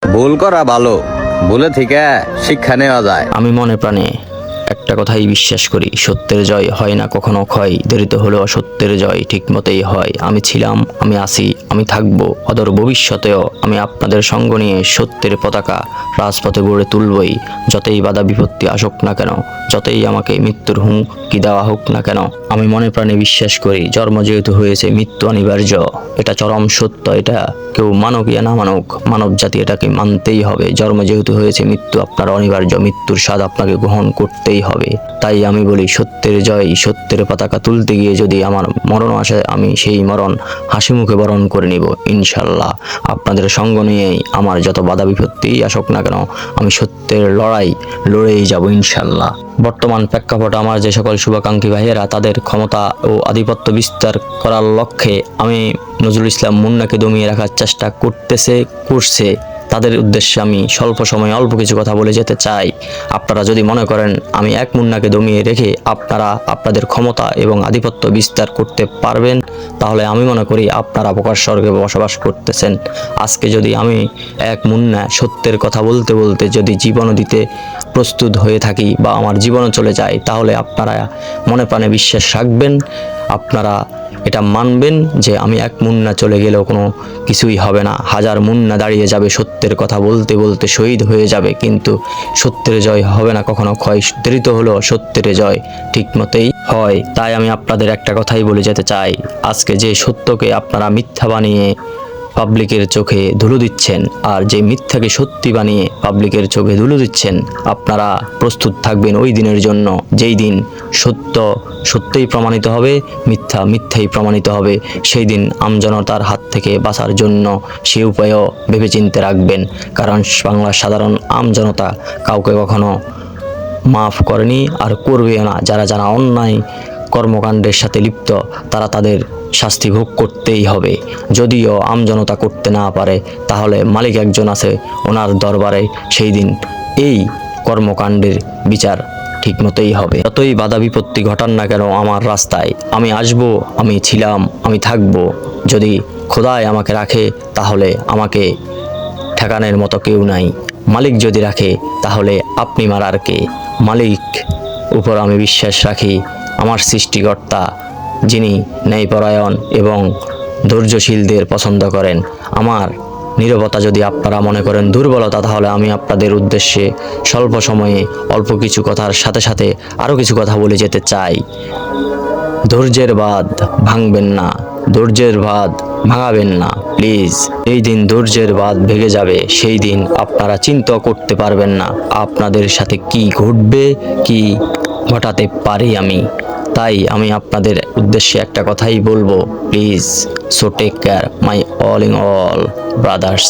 ভুল করা ভালো, ভুলে থেকে শিক্ষা নেওয়া যায়। আমি মনে প্রাণে একটা কথাই বিশ্বাস করি, সত্যের জয় হয় না কখনো ক্ষয়, দেরিতে হলেও সত্যের জয় ঠিক মতেই হয়। আমি ছিলাম, আমি আছি, আমি থাকবো, অদূর ভবিষ্যতেও আমি আপনাদের সঙ্গ নিয়ে সত্যের পতাকা রাজপথে গড়ে তুলবই। যতই বাধা বিপত্তি আসুক না কেন, যতই আমাকে মৃত্যুর হুমকি দেওয়া হোক না কেন, আমি মনে প্রাণে বিশ্বাস করি জন্ম যেহেতু হয়েছে মৃত্যু অনিবার্য। এটা চরম সত্য, এটা কেউ মানুক ইয়া না মানুক, মানব জাতি এটাকে মানতেই হবে। জন্ম যেহেতু হয়েছে মৃত্যু আপনার অনিবার্য, মৃত্যুর স্বাদ আপনাকে গ্রহণ করতেই হবে। তাই আমি বলি সত্যের জয়, সত্যের পতাকা তুলতে গিয়ে যদি আমার মরণ আসে, আমি সেই মরণ হাসি মুখে বরণ করে নিব ইনশাল্লাহ। আপনাদের সঙ্গ নিয়েই আমার যত বাধা বিপত্তি আসুক না কেন, আমি সত্যের লড়াই লড়েই যাব ইনশাল্লাহ। বর্তমান প্রেক্ষাপটে আমার যে সকল শুভাকাঙ্ক্ষী ভাইয়েরা তাদের ক্ষমতা ও আধিপত্য বিস্তার করার লক্ষ্যে আমি নজরুল ইসলাম মুন্নাকে দমিয়ে রাখার চেষ্টা করছে, তাদের উদ্দেশ্যে আমি স্বল্প সময়ে অল্প কিছু কথা বলে যেতে চাই। আপনারা যদি মনে করেন আমি এক মুন্নাকে দমিয়ে রেখে আপনারা আপনাদের ক্ষমতা এবং আধিপত্য বিস্তার করতে পারবেন, তাহলে আমি মনে করি আপনারা প্রকাশ স্বর্গে বসবাস করতেছেন। আজকে যদি আমি এক মুন্না সত্যের কথা বলতে বলতে যদি জীবনও দিতে প্রস্তুত হয়ে থাকি বা আমার জীবনও চলে যায়, তাহলে আপনারা মনে প্রাণে বিশ্বাস রাখবেন, আপনারা এটা মানবেন যে আমি এক মুন্না চলে গেলেও কোনো কিছুই হবে না। হাজার মুন্না দাঁড়িয়ে যাবে সত্যের কথা বলতে বলতে শহীদ হয়ে যাবে, কিন্তু সত্যের জয় হবে না কখনো ক্ষয়, দেরিতে হলেও সত্যের জয় ঠিক মতেই হয়। তাই আমি আপনাদের একটা কথাই বলে যেতে চাই, আজকে যে সত্যকে আপনারা মিথ্যা বানিয়ে পাবলিকের চোখে ধুলো দিচ্ছেন, আর যে মিথ্যাকে সত্যি বানিয়ে পাবলিকের চোখে ধুলো দিচ্ছেন, আপনারা প্রস্তুত থাকবেন ওই দিনের জন্য যেই দিন সত্য সত্যই প্রমাণিত হবে, মিথ্যা মিথ্যাই প্রমাণিত হবে। সেই দিন আমজনতার হাত থেকে বাঁচার জন্য সে উপায়ও ভেবেচিন্তে রাখবেন, কারণ বাংলার সাধারণ আমজনতা কাউকে কখনো মাফ করেনি আর করবেও না। যারা যারা অন্যায় কর্মকাণ্ডের সাথে লিপ্ত তারা তাদের শাস্তি ভোগ করতেই হবে। যদিও আমজনতা করতে না পারে, তাহলে মালিক একজন আছে, ওনার দরবারে সেই দিন এই কর্মকাণ্ডের বিচার ঠিক মতোই হবে। যতই বাধা বিপত্তি ঘটান না কেন আমার রাস্তায়, আমি আসব, আমি ছিলাম, আমি থাকব। যদি খোদাই আমাকে রাখে তাহলে আমাকে ঠেকানোর মতো কেউ নাই। মালিক যদি রাখে তাহলে আপনি মারার কে? মালিক উপর আমি বিশ্বাস রাখি, আমার সৃষ্টিকর্তা যিনি ন্যায়পরায়ণ এবং ধৈর্যশীলদের পছন্দ করেন। আমার নীরবতা যদি আপনারা মনে করেন দুর্বলতা, তাহলে আমি আপনাদের উদ্দেশ্যে স্বল্প সময়ে অল্প কিছু কথার সাথে সাথে আরও কিছু কথা বলে যেতে চাই। ধৈর্যের বাঁধ ভাঙবেন না, ধৈর্যের বাঁধ ভাঙাবেন না প্লিজ। এই দিন ধৈর্যের বাঁধ ভেঙে যাবে, সেই দিন আপনারা চিন্তা করতে পারবেন না আপনাদের সাথে কি ঘটবে, কি ঘটাতে পারি আমি। তাই আমি আপনাদের উদ্দেশ্যে একটা কথাই বলবো, please so take care my all in all brothers.